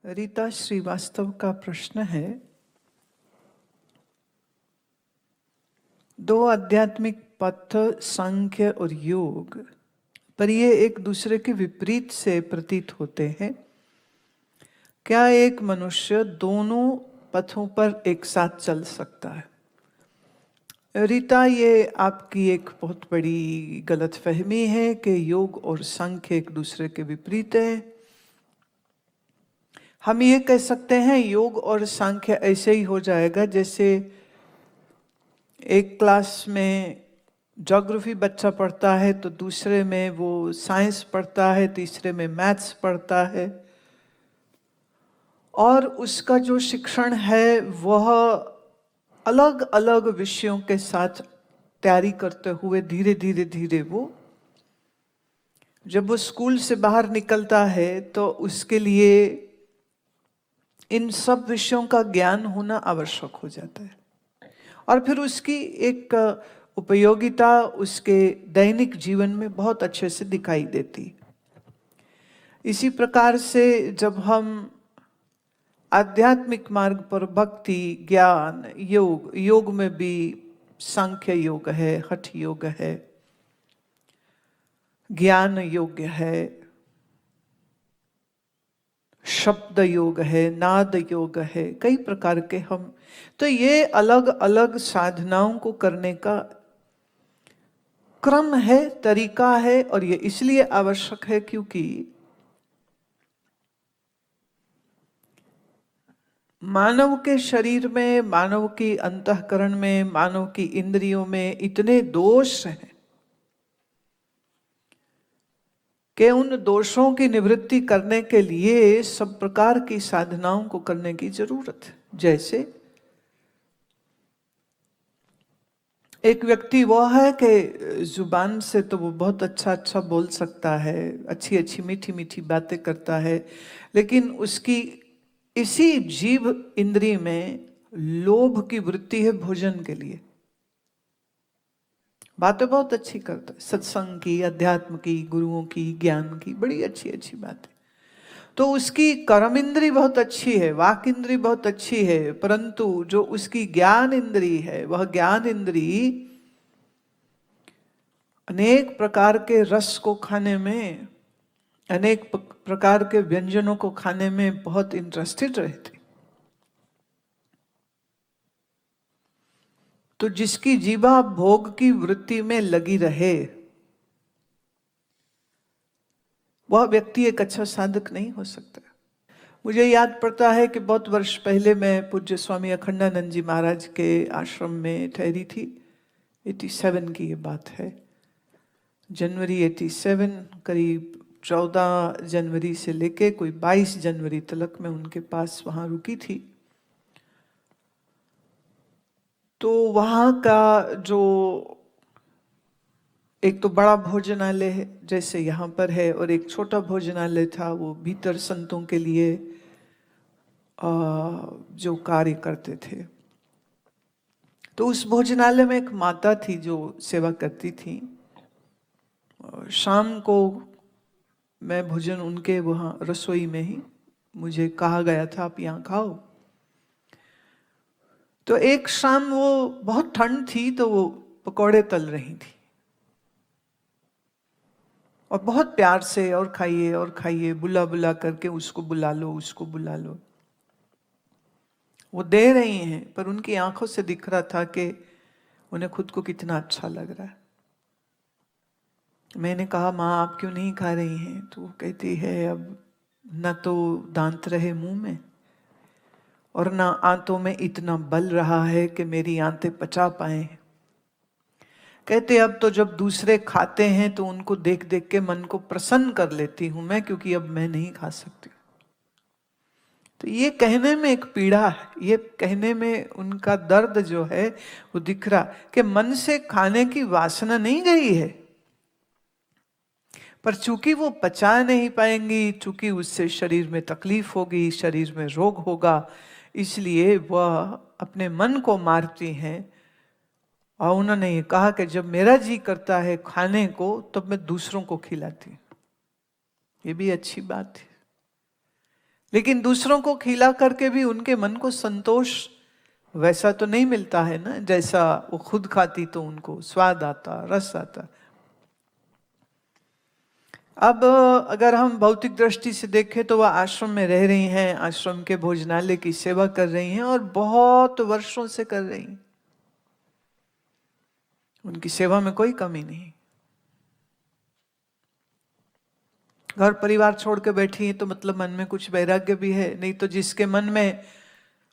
रीता श्रीवास्तव का प्रश्न है, दो आध्यात्मिक पथ सांख्य और योग, पर ये एक दूसरे के विपरीत से प्रतीत होते हैं। क्या एक मनुष्य दोनों पथों पर एक साथ चल सकता है? रीता, ये आपकी एक बहुत बड़ी गलतफहमी है कि योग और सांख्य एक दूसरे के विपरीत है। हम ये कह सकते हैं योग और सांख्य ऐसे ही हो जाएगा जैसे एक क्लास में ज्योग्राफी बच्चा पढ़ता है तो दूसरे में वो साइंस पढ़ता है, तीसरे में मैथ्स पढ़ता है, और उसका जो शिक्षण है वह अलग अलग विषयों के साथ तैयारी करते हुए धीरे धीरे धीरे वो जब वो स्कूल से बाहर निकलता है तो उसके लिए इन सब विषयों का ज्ञान होना आवश्यक हो जाता है, और फिर उसकी एक उपयोगिता उसके दैनिक जीवन में बहुत अच्छे से दिखाई देती। इसी प्रकार से जब हम आध्यात्मिक मार्ग पर भक्ति, ज्ञान, योग में भी सांख्य योग है, हठ योग है, ज्ञान योग है, शब्द योग है, नाद योग है, कई प्रकार के हम तो ये अलग अलग साधनाओं को करने का क्रम है, तरीका है, और ये इसलिए आवश्यक है क्योंकि मानव के शरीर में, मानव की अंतःकरण में, मानव की इंद्रियों में इतने दोष हैं कि उन दोषों की निवृत्ति करने के लिए सब प्रकार की साधनाओं को करने की जरूरत है। जैसे एक व्यक्ति वो है कि जुबान से तो वो बहुत अच्छा अच्छा बोल सकता है, अच्छी अच्छी मीठी मीठी बातें करता है, लेकिन उसकी इसी जीभ इंद्रिय में लोभ की वृत्ति है भोजन के लिए। बातें बहुत अच्छी करता है, सत्संग की, अध्यात्म की, गुरुओं की, ज्ञान की, बड़ी अच्छी अच्छी बातें। तो उसकी कर्म इंद्री बहुत अच्छी है, वाक इंद्री बहुत अच्छी है, परंतु जो उसकी ज्ञान इंद्री है वह ज्ञान इंद्री अनेक प्रकार के रस को खाने में, अनेक प्रकार के व्यंजनों को खाने में बहुत इंटरेस्टेड रहती। तो जिसकी जीवा भोग की वृत्ति में लगी रहे वह व्यक्ति एक अच्छा साधक नहीं हो सकता। मुझे याद पड़ता है कि बहुत वर्ष पहले मैं पूज्य स्वामी अखंडानंद जी महाराज के आश्रम में ठहरी थी। 87 की ये बात है, जनवरी 87, करीब 14 जनवरी से लेके कोई 22 जनवरी तक मैं उनके पास वहाँ रुकी थी। तो वहाँ का जो एक तो बड़ा भोजनालय है जैसे यहाँ पर है, और एक छोटा भोजनालय था, वो भीतर संतों के लिए जो कार्य करते थे। तो उस भोजनालय में एक माता थी जो सेवा करती थी। शाम को मैं भोजन उनके वहाँ रसोई में ही, मुझे कहा गया था आप यहाँ खाओ। तो एक शाम वो बहुत ठंड थी तो वो पकौड़े तल रही थी और बहुत प्यार से और खाइए बुला बुला करके उसको बुला लो, उसको बुला लो। वो दे रही हैं पर उनकी आंखों से दिख रहा था कि उन्हें खुद को कितना अच्छा लग रहा है। मैंने कहा माँ आप क्यों नहीं खा रही हैं? तो वो कहती है अब न तो दांत रहे मुंह में और ना आंतों में इतना बल रहा है कि मेरी आंतें पचा पाए। कहते अब तो जब दूसरे खाते हैं तो उनको देख देख के मन को प्रसन्न कर लेती हूं मैं, क्योंकि अब मैं नहीं खा सकती। तो ये कहने में एक पीड़ा है, ये कहने में उनका दर्द जो है वो दिख रहा कि मन से खाने की वासना नहीं गई है, पर चूंकि वो पचा नहीं पाएंगी, चूंकि उससे शरीर में तकलीफ होगी, शरीर में रोग होगा, इसलिए वह अपने मन को मारती हैं। और उन्होंने ये कहा कि जब मेरा जी करता है खाने को तब मैं दूसरों को खिलाती हूं। ये भी अच्छी बात है, लेकिन दूसरों को खिला करके भी उनके मन को संतोष वैसा तो नहीं मिलता है ना, जैसा वो खुद खाती तो उनको स्वाद आता, रस आता। अब अगर हम भौतिक दृष्टि से देखें तो वह आश्रम में रह रही हैं, आश्रम के भोजनालय की सेवा कर रही हैं और बहुत वर्षों से कर रही हैं। उनकी सेवा में कोई कमी नहीं। घर परिवार छोड़ के बैठी है तो मतलब मन में कुछ वैराग्य भी है, नहीं तो जिसके मन में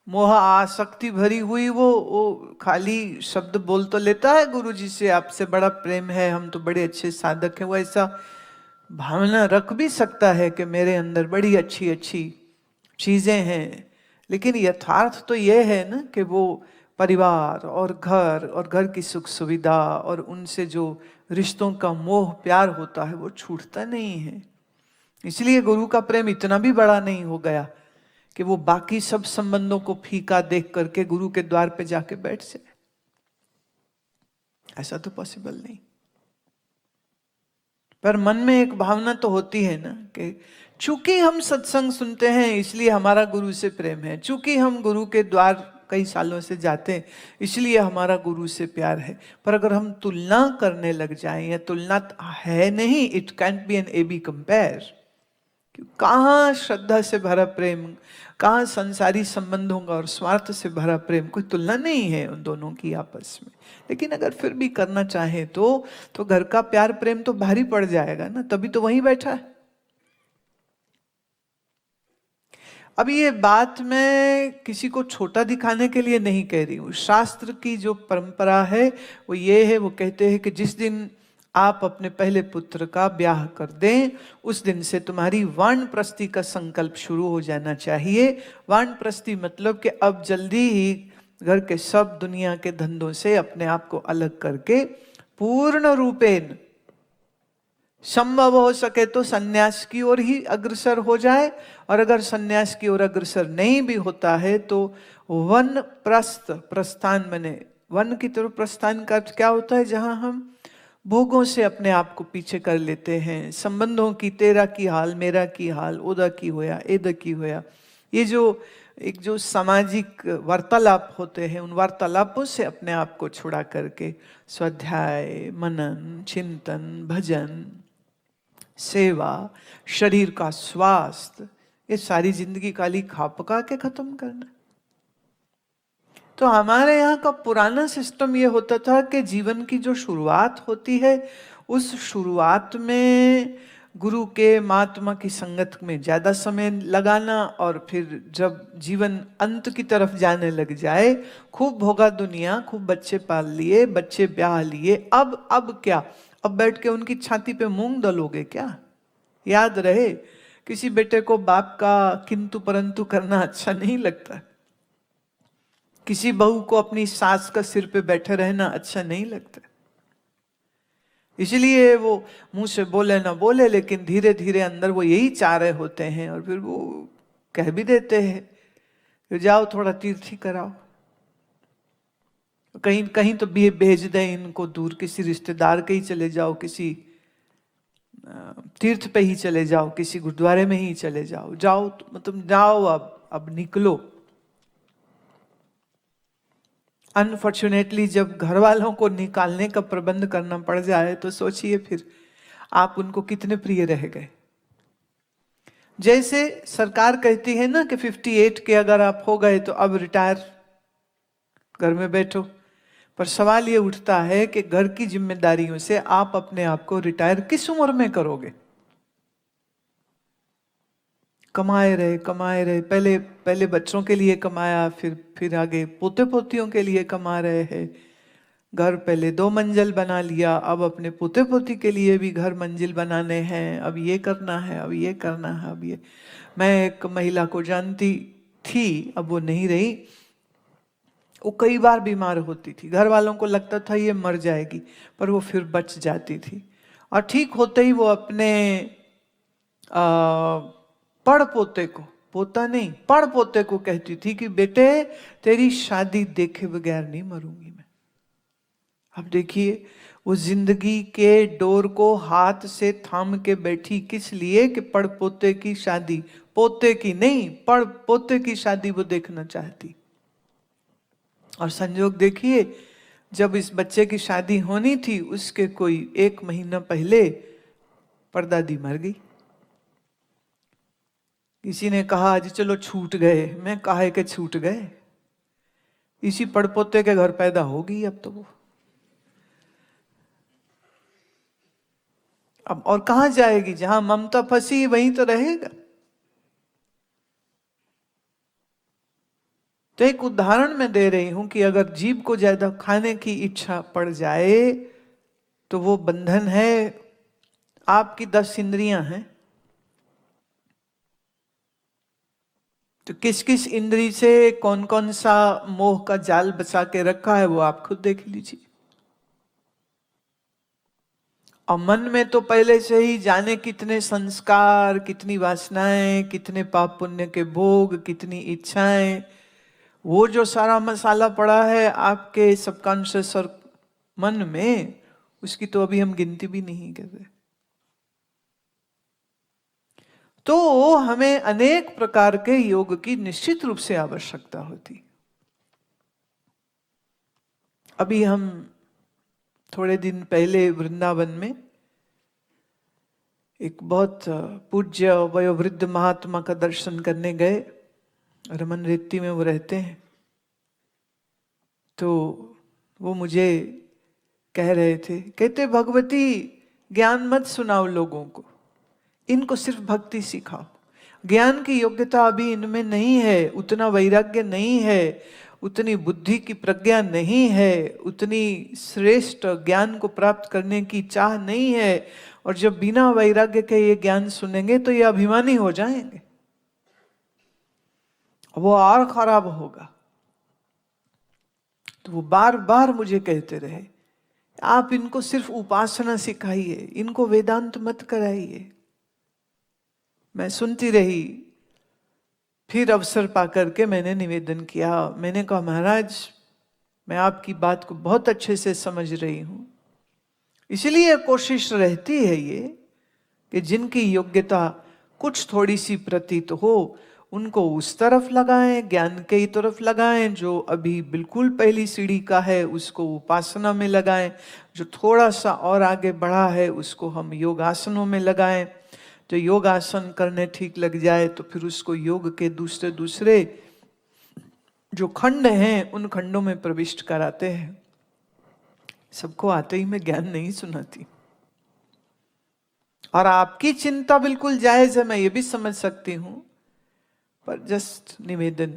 मोह आसक्ति भरी हुई वो खाली शब्द बोल तो लेता है गुरु जी से आपसे बड़ा प्रेम है, हम तो बड़े अच्छे साधक हैं, वो ऐसा भावना रख भी सकता है कि मेरे अंदर बड़ी अच्छी अच्छी चीजें हैं, लेकिन यथार्थ तो ये है ना कि वो परिवार और घर की सुख सुविधा और उनसे जो रिश्तों का मोह प्यार होता है वो छूटता नहीं है। इसलिए गुरु का प्रेम इतना भी बड़ा नहीं हो गया कि वो बाकी सब संबंधों को फीका देख करके गुरु के द्वार पे जाके बैठ जाए। ऐसा तो पॉसिबल नहीं। पर मन में एक भावना तो होती है ना कि चूंकि हम सत्संग सुनते हैं इसलिए हमारा गुरु से प्रेम है, चूंकि हम गुरु के द्वार कई सालों से जाते हैं इसलिए हमारा गुरु से प्यार है। पर अगर हम तुलना करने लग जाएं, या तुलना है नहीं, it can't be an A B compare, कहाँ श्रद्धा से भरा प्रेम, कहाँ संसारी संबंधों का और स्वार्थ से भरा प्रेम, कोई तुलना नहीं है उन दोनों की आपस में। लेकिन अगर फिर भी करना चाहे तो घर का प्यार प्रेम तो भारी पड़ जाएगा ना, तभी तो वहीं बैठा है। अब ये बात मैं किसी को छोटा दिखाने के लिए नहीं कह रही हूँ। शास्त्र की जो परंपरा है वो ये है, वो कहते हैं कि जिस दिन आप अपने पहले पुत्र का ब्याह कर दें उस दिन से तुम्हारी वानप्रस्थी का संकल्प शुरू हो जाना चाहिए। वानप्रस्थी मतलब कि अब जल्दी ही घर के सब दुनिया के धंधों से अपने आप को अलग करके पूर्ण रूपेण संभव हो सके तो सन्यास की ओर ही अग्रसर हो जाए, और अगर सन्यास की ओर अग्रसर नहीं भी होता है तो वन प्रस्थ, प्रस्थान बने वन की तरफ प्रस्थान का क्या होता है, जहां हम भोगों से अपने आप को पीछे कर लेते हैं, संबंधों की, तेरा की हाल मेरा की हाल, ओदा की होया एदा की होया, ये जो सामाजिक वार्तालाप होते हैं उन वार्तालापों से अपने आप को छुड़ा करके स्वाध्याय, मनन, चिंतन, भजन, सेवा, शरीर का स्वास्थ्य, ये सारी जिंदगी खाली खा पका के खत्म करना। तो हमारे यहाँ का पुराना सिस्टम ये होता था कि जीवन की जो शुरुआत होती है उस शुरुआत में गुरु के महात्मा की संगत में ज्यादा समय लगाना, और फिर जब जीवन अंत की तरफ जाने लग जाए, खूब भोगा दुनिया, खूब बच्चे पाल लिए, बच्चे ब्याह लिए, अब क्या, अब बैठ के उनकी छाती पे मूंग दलोगे क्या? याद रहे, किसी बेटे को बाप का किंतु परंतु करना अच्छा नहीं लगता, किसी बहू को अपनी सास का सिर पे बैठे रहना अच्छा नहीं लगता। इसलिए वो मुंह से बोले ना बोले, लेकिन धीरे धीरे अंदर वो यही चाह रहे होते हैं, और फिर वो कह भी देते हैं कि जाओ थोड़ा तीर्थ ही कराओ, कहीं कहीं तो भेज दें इनको दूर, किसी रिश्तेदार के ही चले जाओ, किसी तीर्थ पे ही चले जाओ, किसी गुरुद्वारे में ही चले जाओ, जाओ मतलब जाओ, अब निकलो। अनफॉर्चुनेटली जब घर वालों को निकालने का प्रबंध करना पड़ जाए तो सोचिए फिर आप उनको कितने प्रिय रह गए। जैसे सरकार कहती है ना कि 58 के अगर आप हो गए तो अब रिटायर, घर में बैठो, पर सवाल ये उठता है कि घर की जिम्मेदारियों से आप अपने आप को रिटायर किस उम्र में करोगे? कमाए रहे, पहले बच्चों के लिए कमाया, फिर आगे पोते पोतियों के लिए कमा रहे हैं, घर पहले 2 मंजिल बना लिया, अब अपने पोते पोती के लिए भी घर मंजिल बनाने हैं, अब ये करना है, अब ये करना है, अब ये। मैं एक महिला को जानती थी, अब वो नहीं रही, वो कई बार बीमार होती थी, घर वालों को लगता था ये मर जाएगी, पर वो फिर बच जाती थी, और ठीक होते ही वो अपने पड़ पोते को, पोता नहीं पड़ पोते को कहती थी कि बेटे तेरी शादी देखे बगैर नहीं मरूंगी मैं। अब देखिए वो जिंदगी के डोर को हाथ से थाम के बैठी, किस लिए? कि पड़ पोते की शादी, पोते की नहीं, पड़ पोते की शादी वो देखना चाहती। और संयोग देखिए, जब इस बच्चे की शादी होनी थी उसके कोई 1 महीना पहले परदादी मर गई। किसी ने कहा आज चलो छूट गए, मैं काहे के छूट गए, इसी पड़पोते के घर पैदा होगी अब तो वो। अब और कहां जाएगी, जहां ममता फंसी वहीं तो रहेगा। तो एक उदाहरण मैं दे रही हूं कि अगर जीभ को ज्यादा खाने की इच्छा पड़ जाए तो वो बंधन है। आपकी 10 इंद्रियां हैं, तो किस किस इंद्री से कौन कौन सा मोह का जाल बचा के रखा है वो आप खुद देख लीजिए। और मन में तो पहले से ही जाने कितने संस्कार, कितनी वासनाएं, कितने पाप पुण्य के भोग, कितनी इच्छाएं, वो जो सारा मसाला पड़ा है आपके सबकॉन्शियस और मन में, उसकी तो अभी हम गिनती भी नहीं कर रहे। तो हमें अनेक प्रकार के योग की निश्चित रूप से आवश्यकता होती। अभी हम थोड़े दिन पहले वृंदावन में एक बहुत पूज्य वयोवृद्ध महात्मा का दर्शन करने गए। रमन रेती में वो रहते हैं। तो वो मुझे कह रहे थे, कहते भगवती ज्ञान मत सुनाओ लोगों को, इनको सिर्फ भक्ति सिखाओ। ज्ञान की योग्यता अभी इनमें नहीं है, उतना वैराग्य नहीं है, उतनी बुद्धि की प्रज्ञा नहीं है, उतनी श्रेष्ठ ज्ञान को प्राप्त करने की चाह नहीं है। और जब बिना वैराग्य के ये ज्ञान सुनेंगे तो ये अभिमानी हो जाएंगे, वो और खराब होगा। तो वो बार बार मुझे कहते रहे, आप इनको सिर्फ उपासना सिखाइए, इनको वेदांत मत कराइए। मैं सुनती रही। फिर अवसर पाकर के मैंने निवेदन किया। मैंने कहा महाराज, मैं आपकी बात को बहुत अच्छे से समझ रही हूं, इसलिए कोशिश रहती है ये कि जिनकी योग्यता कुछ थोड़ी सी प्रतीत हो उनको उस तरफ लगाएं, ज्ञान के ही तरफ लगाएं। जो अभी बिल्कुल पहली सीढ़ी का है उसको उपासना में लगाएं, जो थोड़ा सा और आगे बढ़ा है उसको हम योगासनों में लगाएं। जो योगासन करने ठीक लग जाए तो फिर उसको योग के दूसरे दूसरे जो खंड हैं उन खंडों में प्रविष्ट कराते हैं। सबको आते ही मैं ज्ञान नहीं सुनाती। और आपकी चिंता बिल्कुल जायज है, मैं ये भी समझ सकती हूं, पर जस्ट निवेदन।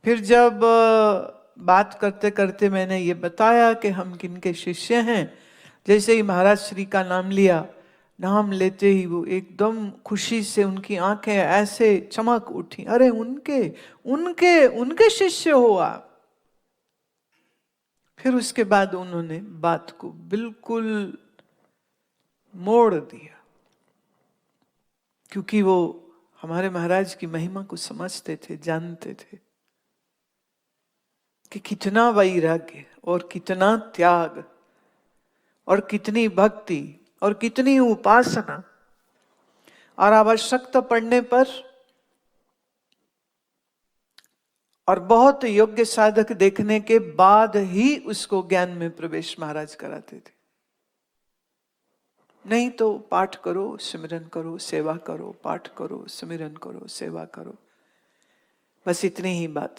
फिर जब बात करते करते मैंने ये बताया कि हम किनके शिष्य हैं, जैसे ही महाराज श्री का नाम लिया, नाम लेते ही वो एकदम खुशी से उनकी आंखें ऐसे चमक उठी। अरे उनके उनके उनके शिष्य हो आप। फिर उसके बाद उन्होंने बात को बिल्कुल मोड़ दिया, क्योंकि वो हमारे महाराज की महिमा को समझते थे, जानते थे कि कितना वैराग्य और कितना त्याग और कितनी भक्ति और कितनी उपासना, और आवश्यकता पड़ने पर और बहुत योग्य साधक देखने के बाद ही उसको ज्ञान में प्रवेश महाराज कराते थे। नहीं तो पाठ करो, सिमरन करो, सेवा करो, पाठ करो, सिमरन करो, सेवा करो, बस इतनी ही बात।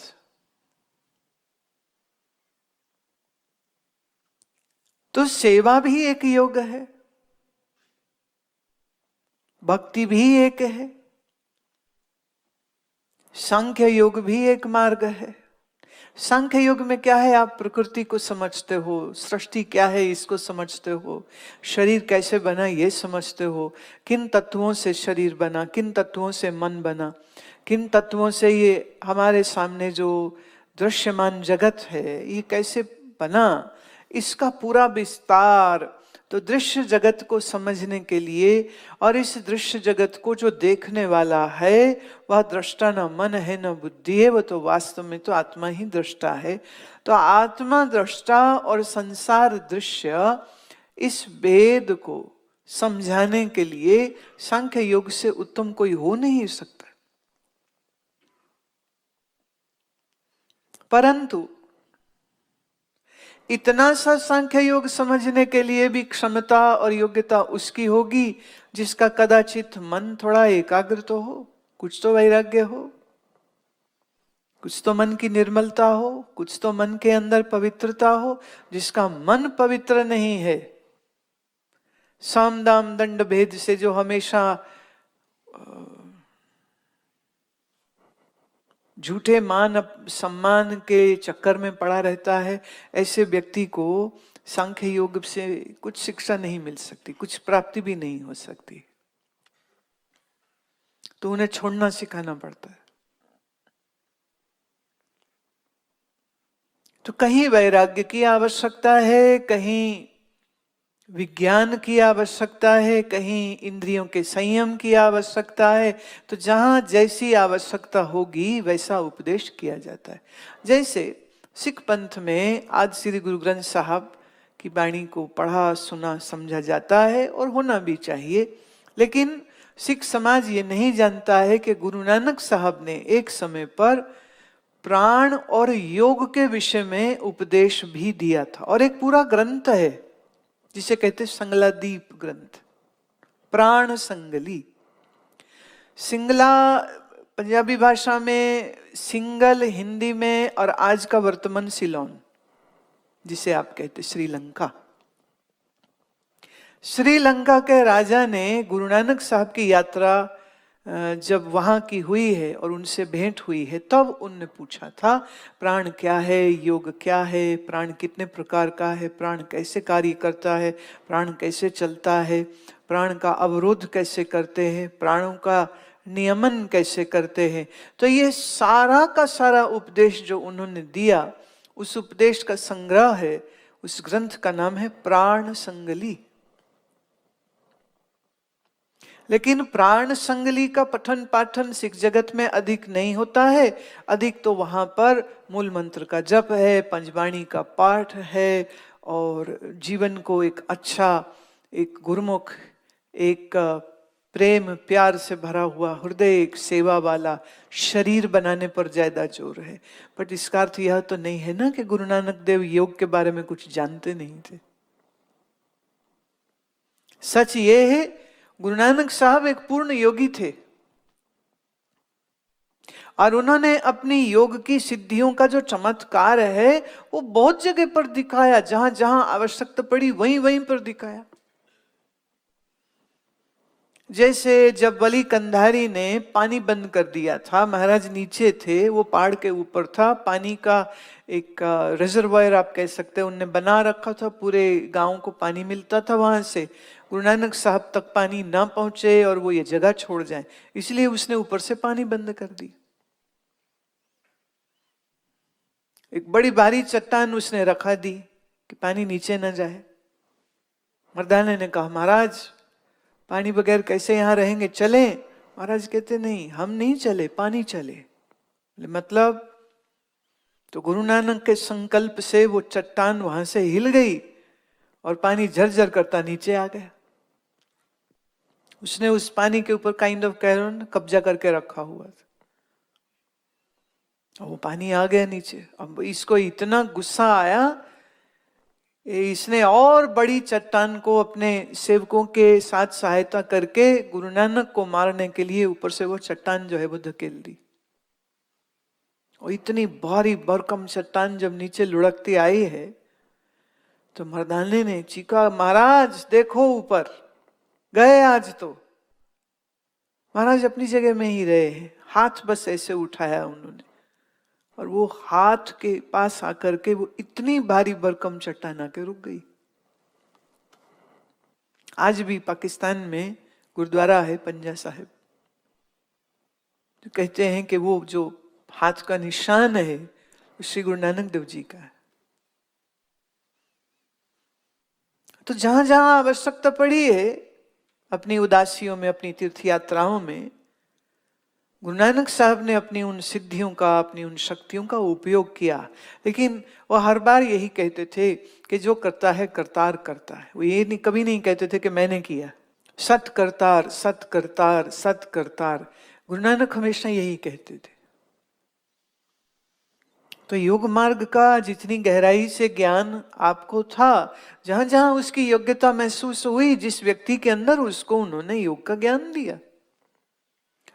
तो सेवा भी एक योग है, भक्ति भी एक है, सांख्य योग भी एक मार्ग है। सांख्य योग में क्या है, आप प्रकृति को समझते हो, सृष्टि क्या है इसको समझते हो, शरीर कैसे बना ये समझते हो, किन तत्वों से शरीर बना, किन तत्वों से मन बना, किन तत्वों से ये हमारे सामने जो दृश्यमान जगत है ये कैसे बना, इसका पूरा विस्तार। तो दृश्य जगत को समझने के लिए, और इस दृश्य जगत को जो देखने वाला है वह दृष्टा न मन है न बुद्धि है, वह तो वास्तव में तो आत्मा ही दृष्टा है। तो आत्मा दृष्टा और संसार दृश्य, इस भेद को समझाने के लिए सांख्य योग से उत्तम कोई हो नहीं सकता। परंतु इतना सा सांख्य योग समझने के लिए भी क्षमता और योग्यता उसकी होगी जिसका कदाचित मन थोड़ा एकाग्र तो हो, कुछ तो वैराग्य हो, कुछ तो मन की निर्मलता हो, कुछ तो मन के अंदर पवित्रता हो। जिसका मन पवित्र नहीं है, साम दाम दंड भेद से जो हमेशा झूठे मान सम्मान के चक्कर में पड़ा रहता है, ऐसे व्यक्ति को सांख्य योग से कुछ शिक्षा नहीं मिल सकती, कुछ प्राप्ति भी नहीं हो सकती। तो उन्हें छोड़ना सिखाना पड़ता है। तो कहीं वैराग्य की आवश्यकता है, कहीं विज्ञान की आवश्यकता है, कहीं इंद्रियों के संयम की आवश्यकता है। तो जहां जैसी आवश्यकता होगी वैसा उपदेश किया जाता है। जैसे सिख पंथ में आज श्री गुरु ग्रंथ साहब की वाणी को पढ़ा सुना समझा जाता है और होना भी चाहिए, लेकिन सिख समाज ये नहीं जानता है कि गुरु नानक साहब ने एक समय पर प्राण और योग के विषय में उपदेश भी दिया था, और एक पूरा ग्रंथ है जिसे कहते संगलादीप ग्रंथ, प्राण संगली। सिंगला पंजाबी भाषा में, सिंगल हिंदी में, और आज का वर्तमान सिलोन जिसे आप कहते श्रीलंका। श्रीलंका के राजा ने गुरु नानक साहब की यात्रा जब वहां की हुई है और उनसे भेंट हुई है, तब उनने पूछा था प्राण क्या है, योग क्या है, प्राण कितने प्रकार का है, प्राण कैसे कार्य करता है, प्राण कैसे चलता है, प्राण का अवरोध कैसे करते हैं, प्राणों का नियमन कैसे करते हैं। तो ये सारा का सारा उपदेश जो उन्होंने दिया, उस उपदेश का संग्रह है, उस ग्रंथ का नाम है प्राण संगली। लेकिन प्राण संगली का पठन पाठन सिख जगत में अधिक नहीं होता है। अधिक तो वहां पर मूल मंत्र का जप है, पंचवाणी का पाठ है, और जीवन को एक अच्छा, एक गुरुमुख, एक प्रेम प्यार से भरा हुआ हृदय, एक सेवा वाला शरीर बनाने पर ज्यादा जोर है। बट इसका अर्थ यह तो नहीं है ना कि गुरु नानक देव योग के बारे में कुछ जानते नहीं थे। सच ये है, गुरु नानक साहब एक पूर्ण योगी थे और उन्होंने अपनी योग की सिद्धियों का जो चमत्कार है वो बहुत जगह पर दिखाया, जहां जहां आवश्यकता पड़ी वहीं वहीं पर दिखाया। जैसे जब वली कंधारी ने पानी बंद कर दिया था, महाराज नीचे थे, वो पहाड़ के ऊपर था, पानी का एक रिजर्वायर आप कह सकते हैं उनने बना रखा था, पूरे गांव को पानी मिलता था वहां से। गुरु नानक साहब तक पानी ना पहुंचे और वो ये जगह छोड़ जाए, इसलिए उसने ऊपर से पानी बंद कर दी। एक बड़ी भारी चट्टान उसने रखा दी कि पानी नीचे न जाए। मर्दाने ने कहा महाराज पानी बगैर कैसे यहां रहेंगे, चले? महाराज कहते नहीं, हम नहीं चले, पानी चले। मतलब तो गुरु नानक के संकल्प से वो चट्टान वहां से हिल गई और पानी झरझर करता नीचे आ गया। उसने उस पानी के ऊपर काइंड ऑफ कह कब्जा करके रखा हुआ था, और वो पानी आ गया नीचे। अब इसको इतना गुस्सा आया, इसने और बड़ी चट्टान को अपने सेवकों के साथ सहायता करके गुरु नानक को मारने के लिए ऊपर से वो चट्टान जो है वो धकेल दी। और इतनी भारी भरकम चट्टान जब नीचे लुढ़कती आई है तो मर्दाने ने चीखा महाराज देखो ऊपर, गए आज तो। महाराज अपनी जगह में ही रहे हैं, हाथ बस ऐसे उठाया उन्होंने और वो हाथ के पास आकर के वो इतनी भारी भरकम चट्टान आके रुक गई। आज भी पाकिस्तान में गुरुद्वारा है पंजा साहिब, तो कहते हैं कि वो जो हाथ का निशान है श्री गुरु नानक देव जी का है। तो जहां जहां आवश्यकता पड़ी है अपनी उदासियों में, अपनी तीर्थ यात्राओं में, गुरु नानक साहब ने अपनी उन सिद्धियों का, अपनी उन शक्तियों का उपयोग किया, लेकिन वो हर बार यही कहते थे कि जो करता है करतार करता है। वो ये नहीं, कभी नहीं कहते थे कि मैंने किया। सत करतार, सत करतार, सत करतार, गुरु नानक हमेशा यही कहते थे। तो योग मार्ग का जितनी गहराई से ज्ञान आपको था, जहां जहां उसकी योग्यता महसूस हुई जिस व्यक्ति के अंदर, उसको उन्होंने योग का ज्ञान दिया।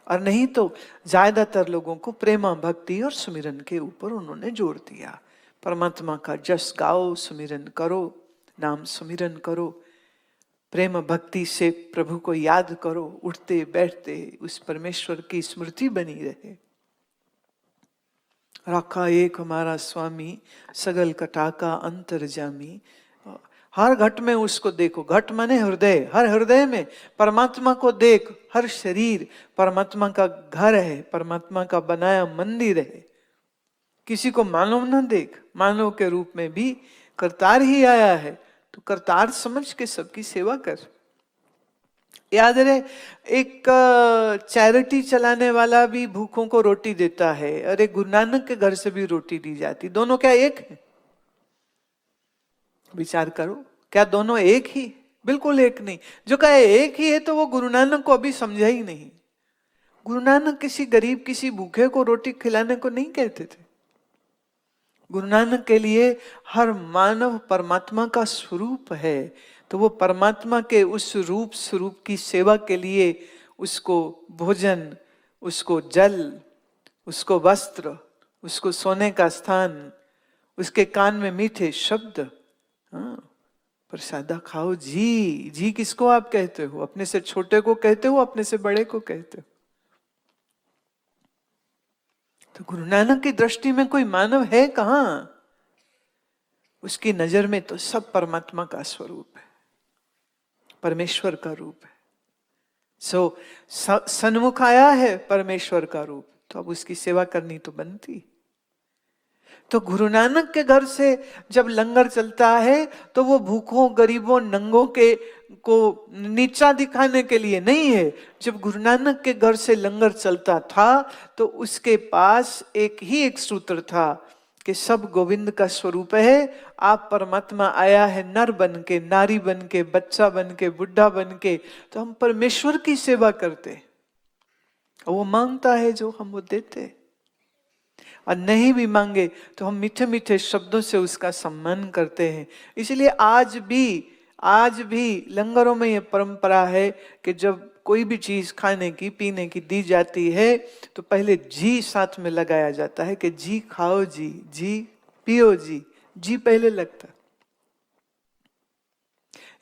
और नहीं तो ज्यादातर लोगों को प्रेमा भक्ति और सुमिरन के ऊपर उन्होंने जोर दिया। परमात्मा का जस गाओ, सुमिरन करो, नाम सुमिरन करो, प्रेम भक्ति से प्रभु को याद करो, उठते बैठते उस परमेश्वर की स्मृति बनी रहे। राखा एक हमारा स्वामी, सगल कटा का अंतर्जामी। हर घट में उसको देखो, घट माने हृदय, हर हृदय में परमात्मा को देख। हर शरीर परमात्मा का घर है, परमात्मा का बनाया मंदिर है। किसी को मानव न देख, मानव के रूप में भी करतार ही आया है, तो करतार समझ के सबकी सेवा कर। याद रहे, एक चैरिटी चलाने वाला भी भूखों को रोटी देता है, अरे गुरु नानक के घर से भी रोटी दी जाती। दोनों क्या एक है? विचार करो, क्या दोनों एक ही? बिल्कुल एक नहीं। जो कहे एक ही है तो वो गुरु नानक को अभी समझा ही नहीं। गुरु नानक किसी गरीब, किसी भूखे को रोटी खिलाने को नहीं कहते थे। गुरु नानक के लिए हर मानव परमात्मा का स्वरूप है, तो वो परमात्मा के उस रूप स्वरूप की सेवा के लिए उसको भोजन, उसको जल, उसको वस्त्र, उसको सोने का स्थान, उसके कान में मीठे शब्द, हाँ, प्रसादा खाओ जी। जी किसको आप कहते हो? अपने से छोटे को कहते हो, अपने से बड़े को कहते हो? तो गुरु नानक की दृष्टि में कोई मानव है कहां? उसकी नजर में तो सब परमात्मा का स्वरूप है, परमेश्वर का रूप है। सन्मुख आया है परमेश्वर का रूप, तो अब उसकी सेवा करनी तो बनती। तो गुरु नानक के घर से जब लंगर चलता है तो वो भूखों, गरीबों, नंगों के को नीचा दिखाने के लिए नहीं है। जब गुरु नानक के घर से लंगर चलता था तो उसके पास एक सूत्र था कि सब गोविंद का स्वरूप है। आप परमात्मा आया है नर बन के, नारी बन के, बच्चा बन के, बुढ़ा बन के, तो हम परमेश्वर की सेवा करते। और वो मांगता है जो हम वो देते, और नहीं भी मांगे तो हम मीठे मीठे शब्दों से उसका सम्मान करते हैं। इसलिए आज भी लंगरों में ये परंपरा है कि जब कोई भी चीज खाने की, पीने की दी जाती है तो पहले जी साथ में लगाया जाता है कि जी खाओ जी, जी पियो जी, जी पहले लगता।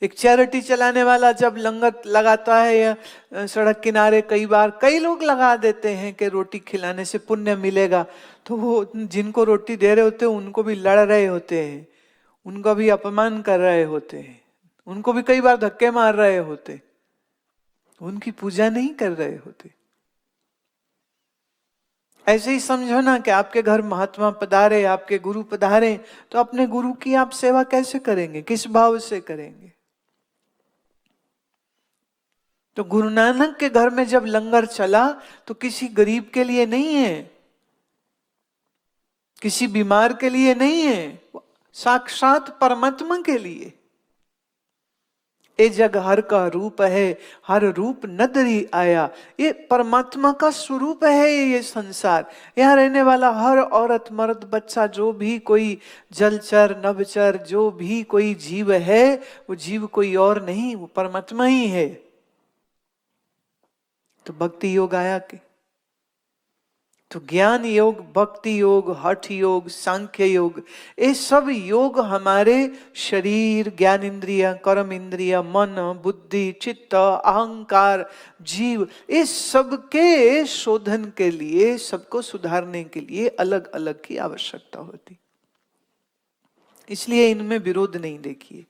एक चैरिटी चलाने वाला जब लंगर लगाता है या सड़क किनारे, कई लोग लगा देते हैं कि रोटी खिलाने से पुण्य मिलेगा, तो वो जिनको रोटी दे रहे होते हैं उनको भी लड़ रहे होते हैं, उनका भी अपमान कर रहे होते हैं, उनको भी कई बार धक्के मार रहे होते, उनकी पूजा नहीं कर रहे होते। ऐसे ही समझो ना कि आपके घर महात्मा पधारे, आपके गुरु पधारे, तो अपने गुरु की आप सेवा कैसे करेंगे, किस भाव से करेंगे? तो गुरु नानक के घर में जब लंगर चला तो किसी गरीब के लिए नहीं है, किसी बीमार के लिए नहीं है, साक्षात परमात्मा के लिए। ए जग हर का रूप है, हर रूप नदरी आया। ये परमात्मा का स्वरूप है ये संसार। यहाँ रहने वाला हर औरत, मर्द, बच्चा, जो भी कोई जलचर, नभचर, जो भी कोई जीव है, वो जीव कोई और नहीं, वो परमात्मा ही है। तो भक्ति योग आया कि तो ज्ञान योग, भक्ति योग, हठ योग, सांख्य योग, ये सब योग हमारे शरीर, ज्ञान इंद्रिया, कर्म इंद्रिया, मन, बुद्धि, चित्त, अहंकार, जीव, इस सबके शोधन के लिए, सबको सुधारने के लिए अलग अलग की आवश्यकता होती। इसलिए इनमें विरोध नहीं देखिए।